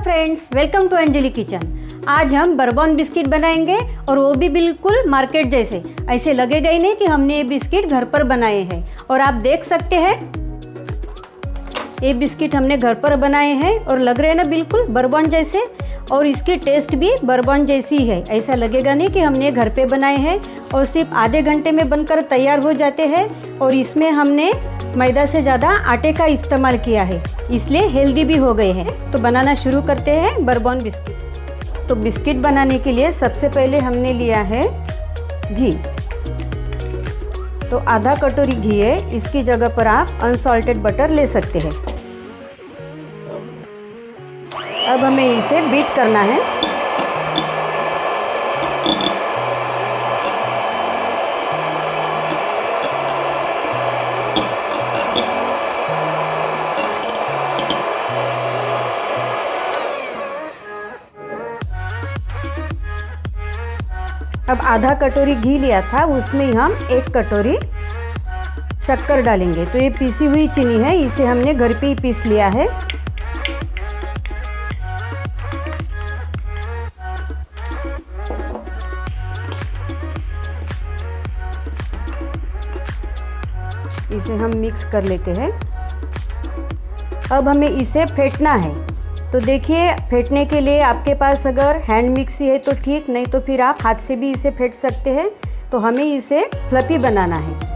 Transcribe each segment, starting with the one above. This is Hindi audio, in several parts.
Friends, welcome to Anjali kitchen. आज हम बर्बन बिस्किट बनाएंगे और वो भी बिल्कुल मार्केट जैसे। ऐसे लगेगा ही नहीं कि हमने ये बिस्किट घर पर बनाए हैं। और आप देख सकते हैं ये बिस्किट हमने घर पर बनाए हैं और लग रहे हैं ना बिल्कुल बर्बन जैसे। और इसकी टेस्ट भी बर्बन जैसी है। ऐसा लगेगा नहीं कि हमने घर पे बनाए हैं। और सिर्फ आधे घंटे में बनकर तैयार हो जाते हैं। और इसमें हमने मैदा से ज़्यादा आटे का इस्तेमाल किया है, इसलिए हेल्दी भी हो गए हैं। तो बनाना शुरू करते हैं बर्बन बिस्किट। तो बिस्किट बनाने के लिए सबसे पहले हमने लिया है घी। तो आधा कटोरी घी है, इसकी जगह पर आप अनसॉल्टेड बटर ले सकते हैं। अब हमें इसे बीट करना है। अब आधा कटोरी घी लिया था, उसमें हम 1 कटोरी शक्कर डालेंगे। तो ये पीसी हुई चीनी है, इसे हमने घर पे ही पीस लिया है। इसे हम मिक्स कर लेते हैं। अब हमें इसे फेंटना है। तो देखिए, फेंटने के लिए आपके पास अगर हैंड मिक्सी है तो ठीक, नहीं तो फिर आप हाथ से भी इसे फेंट सकते हैं। तो हमें इसे फ्लफी बनाना है।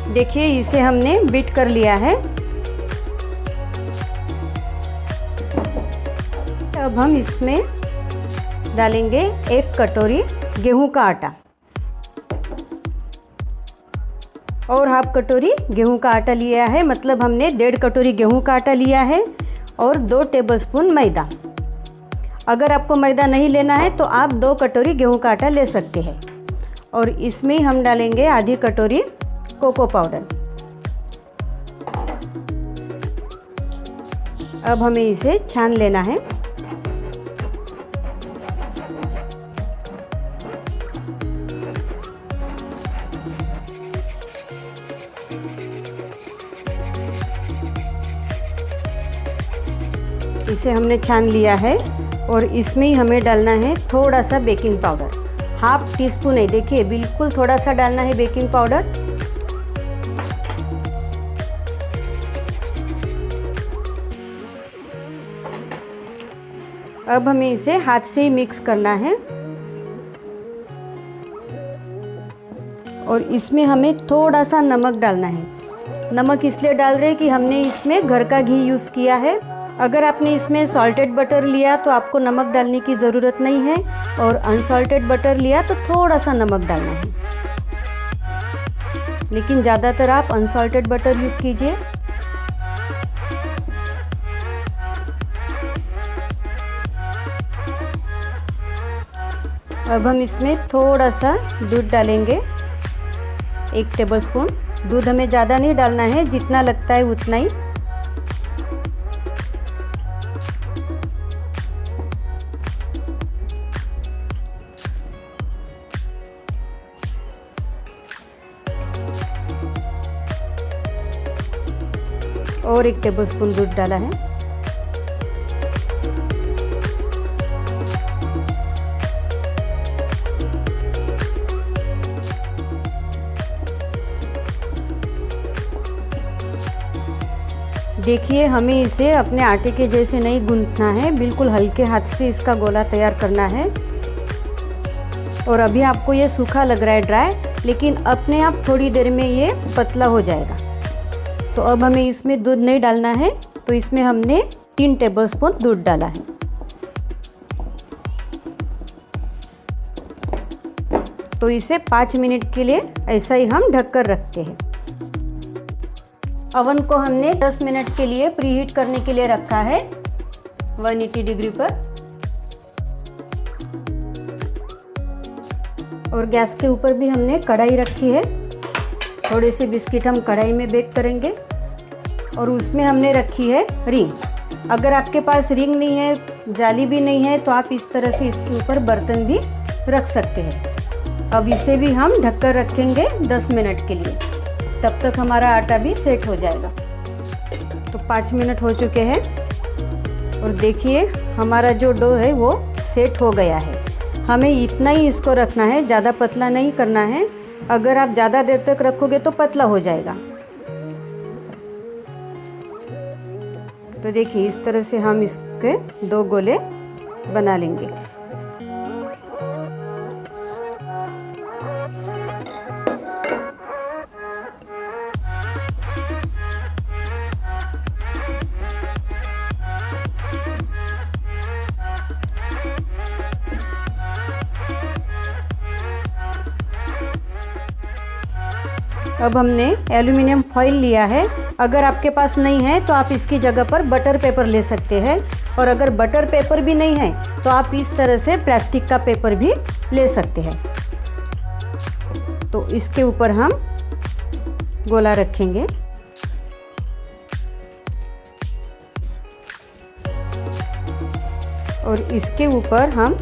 देखिए, इसे हमने बीट कर लिया है। अब हम इसमें डालेंगे 1 कटोरी गेहूं का आटा और हाफ कटोरी गेहूं का आटा लिया है। मतलब हमने 1.5 कटोरी गेहूं का आटा लिया है और 2 टेबलस्पून मैदा। अगर आपको मैदा नहीं लेना है तो आप 2 कटोरी गेहूं का आटा ले सकते हैं। और इसमें हम डालेंगे आधी कटोरी कोको पाउडर। अब हमें इसे छान लेना है। इसे हमने छान लिया है और इसमें ही हमें डालना है थोड़ा सा baking powder. Half tea spoon है, देखिए बिल्कुल थोड़ा सा डालना है बेकिंग पाउडर। अब हमें इसे हाथ से ही मिक्स करना है। और इसमें हमें थोड़ा सा नमक डालना है। नमक इसलिए डाल रहे हैं कि हमने इसमें घर का घी यूज़ किया है। अगर आपने इसमें सॉल्टेड बटर लिया तो आपको नमक डालने की ज़रूरत नहीं है। और अनसॉल्टेड बटर लिया तो थोड़ा सा नमक डालना है। लेकिन ज़्यादातर आप अनसॉल्टेड बटर यूज़ कीजिए। अब हम इसमें थोड़ा सा दूध डालेंगे, 1 टेबलस्पून। दूध हमें ज़्यादा नहीं डालना है, जितना लगता है उतना ही। और 1 टेबलस्पून दूध डाला है। देखिए, हमें इसे अपने आटे के जैसे नहीं गूंथना है, बिल्कुल हल्के हाथ से इसका गोला तैयार करना है। और अभी आपको ये सूखा लग रहा है, ड्राई, लेकिन अपने आप थोड़ी देर में ये पतला हो जाएगा। तो अब हमें इसमें दूध नहीं डालना है। तो इसमें हमने 3 टेबलस्पून दूध डाला है। तो इसे 5 मिनट के लिए ऐसा ही हम ढक कर रखते हैं। ओवन को हमने 10 मिनट के लिए प्रीहीट करने के लिए रखा है 180 डिग्री पर। और गैस के ऊपर भी हमने कढ़ाई रखी है। थोड़े से बिस्किट हम कढ़ाई में बेक करेंगे और उसमें हमने रखी है रिंग। अगर आपके पास रिंग नहीं है, जाली भी नहीं है, तो आप इस तरह से इसके ऊपर बर्तन भी रख सकते हैं। अब इसे भी हम ढककर रखेंगे 10 मिनट के लिए, तब तक हमारा आटा भी सेट हो जाएगा। तो 5 मिनट हो चुके हैं और देखिए हमारा जो डो है वो सेट हो गया है। हमें इतना ही इसको रखना है, ज़्यादा पतला नहीं करना है। अगर आप ज़्यादा देर तक रखोगे तो पतला हो जाएगा। तो देखिए इस तरह से हम इसके 2 गोले बना लेंगे। अब हमने एल्युमिनियम फॉइल लिया है। अगर आपके पास नहीं है तो आप इसकी जगह पर बटर पेपर ले सकते हैं, और अगर बटर पेपर भी नहीं है तो आप इस तरह से प्लास्टिक का पेपर भी ले सकते हैं। तो इसके ऊपर हम गोला रखेंगे और इसके ऊपर हम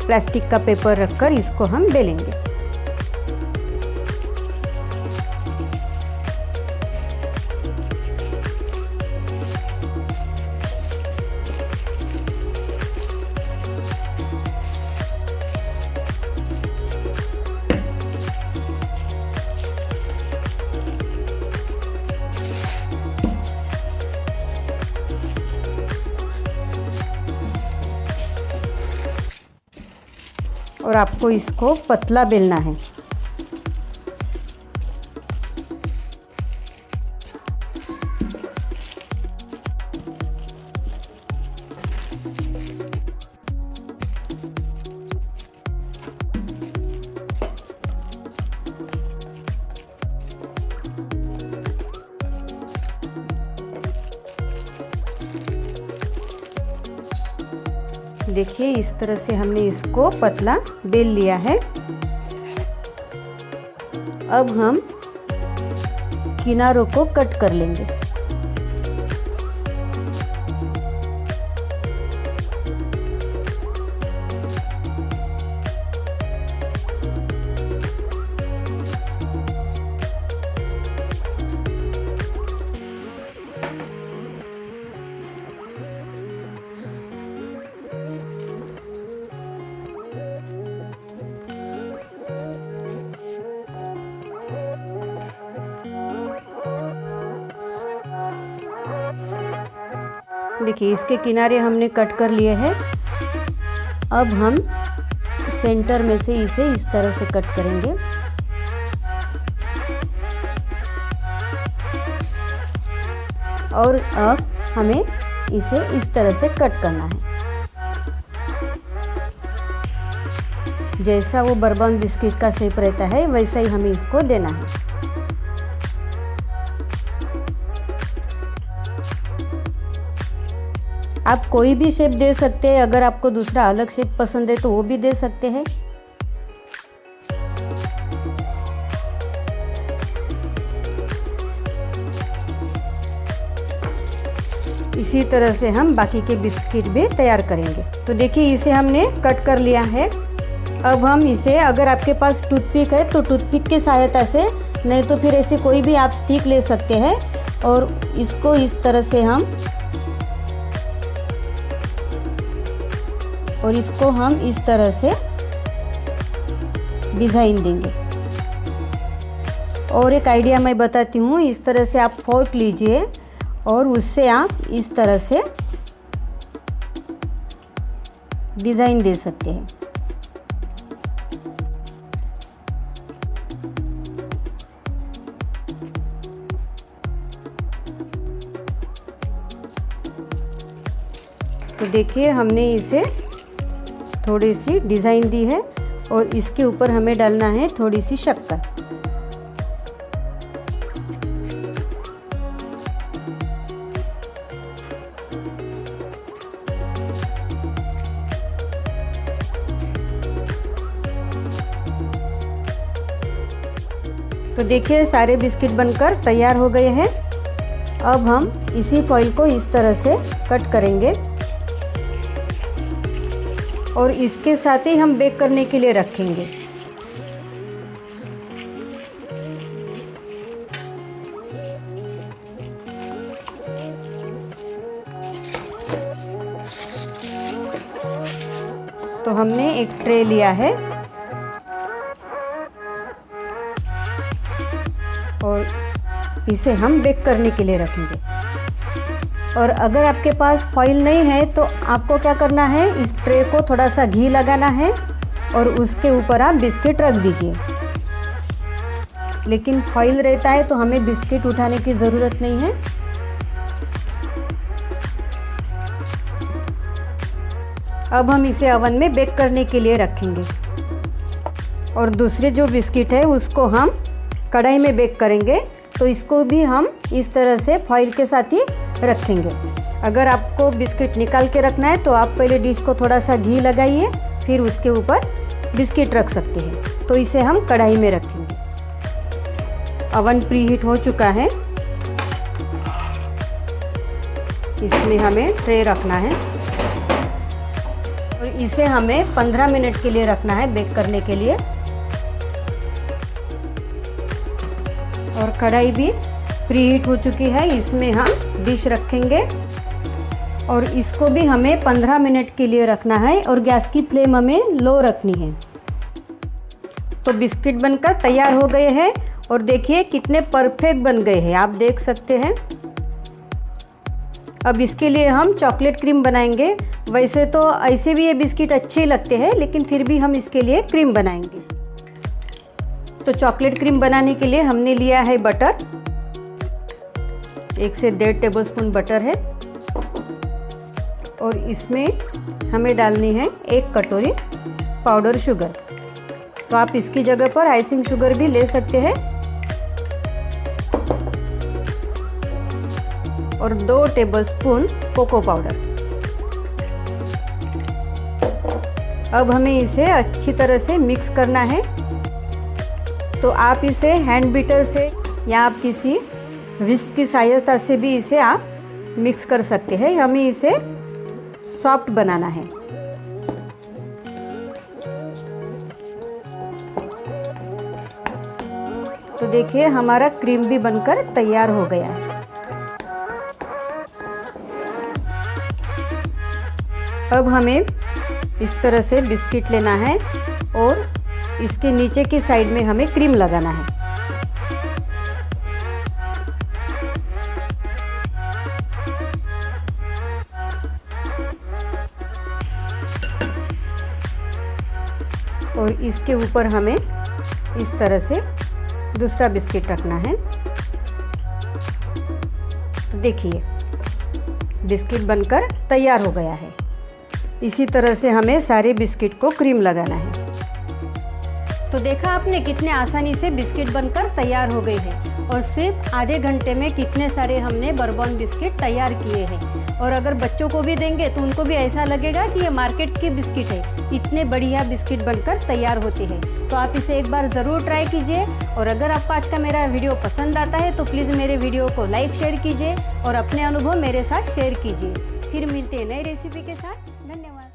प्लास्टिक का पेपर रखकर इसको हम बेलेंगे। और आपको इसको पतला बेलना है। देखिए इस तरह से हमने इसको पतला बेल लिया है। अब हम किनारों को कट कर लेंगे। देखिए इसके किनारे हमने कट कर लिए हैं। अब हम सेंटर में से इसे इस तरह से कट करेंगे। और अब हमें इसे इस तरह से कट करना है। जैसा वो बर्बन बिस्किट का शेप रहता है वैसा ही हमें इसको देना है। आप कोई भी शेप दे सकते हैं। अगर आपको दूसरा अलग शेप पसंद है तो वो भी दे सकते हैं। इसी तरह से हम बाकी के बिस्किट भी तैयार करेंगे। तो देखिए इसे हमने कट कर लिया है। अब हम इसे, अगर आपके पास टूथपिक है तो टूथपिक की सहायता से, नहीं तो फिर ऐसे कोई भी आप स्टिक ले सकते हैं और इसको इस तरह से हम इस तरह से डिज़ाइन देंगे। और एक आइडिया मैं बताती हूँ। इस तरह से आप फोर्क लीजिए और उससे आप इस तरह से डिज़ाइन दे सकते हैं। तो देखिए हमने इसे थोड़ी सी डिज़ाइन दी है और इसके ऊपर हमें डालना है थोड़ी सी शक्कर। तो देखिए सारे बिस्किट बनकर तैयार हो गए हैं। अब हम इसी फॉइल को इस तरह से कट करेंगे और इसके साथ ही हम बेक करने के लिए रखेंगे। तो हमने एक ट्रे लिया है और इसे हम बेक करने के लिए रखेंगे। और अगर आपके पास फॉइल नहीं है तो आपको क्या करना है, इस ट्रे को थोड़ा सा घी लगाना है और उसके ऊपर आप बिस्किट रख दीजिए। लेकिन फॉइल रहता है तो हमें बिस्किट उठाने की ज़रूरत नहीं है। अब हम इसे ओवन में बेक करने के लिए रखेंगे और दूसरे जो बिस्किट है उसको हम कढ़ाई में बेक करेंगे। तो इसको भी हम इस तरह से फॉइल के साथ ही रखेंगे। अगर आपको बिस्किट निकाल के रखना है तो आप पहले डिश को थोड़ा सा घी लगाइए, फिर उसके ऊपर बिस्किट रख सकते हैं। तो इसे हम कढ़ाई में रखेंगे। ओवन प्रीहीट हो चुका है, इसमें हमें ट्रे रखना है और इसे हमें 15 मिनट के लिए रखना है बेक करने के लिए। और कढ़ाई भी प्रीहीट हो चुकी है, इसमें हम डिश रखेंगे और इसको भी हमें 15 मिनट के लिए रखना है और गैस की फ्लेम हमें लो रखनी है। तो बिस्किट बनकर तैयार हो गए हैं और देखिए कितने परफेक्ट बन गए हैं, आप देख सकते हैं। अब इसके लिए हम चॉकलेट क्रीम बनाएंगे। वैसे तो ऐसे भी ये बिस्किट अच्छे लगते हैं, लेकिन फिर भी हम इसके लिए क्रीम बनाएंगे। तो चॉकलेट क्रीम बनाने के लिए हमने लिया है बटर, 1 से 1.5 टेबलस्पून बटर है और इसमें हमें डालनी है 1 कटोरी पाउडर शुगर। तो आप इसकी जगह पर आइसिंग शुगर भी ले सकते हैं। और 2 टेबलस्पून कोको पाउडर। अब हमें इसे अच्छी तरह से मिक्स करना है। तो आप इसे हैंड बीटर से या आप किसी विस्क की सहायता से भी इसे आप मिक्स कर सकते हैं। हमें इसे सॉफ्ट बनाना है। तो देखिए हमारा क्रीम भी बनकर तैयार हो गया है। अब हमें इस तरह से बिस्किट लेना है और इसके नीचे की साइड में हमें क्रीम लगाना है। और इसके ऊपर हमें इस तरह से दूसरा बिस्किट रखना है। तो देखिए बिस्किट बनकर तैयार हो गया है। इसी तरह से हमें सारे बिस्किट को क्रीम लगाना है। तो देखा आपने कितने आसानी से बिस्किट बनकर तैयार हो गए हैं और सिर्फ आधे घंटे में कितने सारे हमने बर्बन बिस्किट तैयार किए हैं। और अगर बच्चों को भी देंगे तो उनको भी ऐसा लगेगा कि ये मार्केट के बिस्किट है। इतने बढ़िया बिस्किट बनकर तैयार होते हैं। तो आप इसे एक बार ज़रूर ट्राई कीजिए। और अगर आपको आज का मेरा वीडियो पसंद आता है तो प्लीज़ मेरे वीडियो को लाइक शेयर कीजिए और अपने अनुभव मेरे साथ शेयर कीजिए। फिर मिलते हैं नई रेसिपी के साथ। धन्यवाद।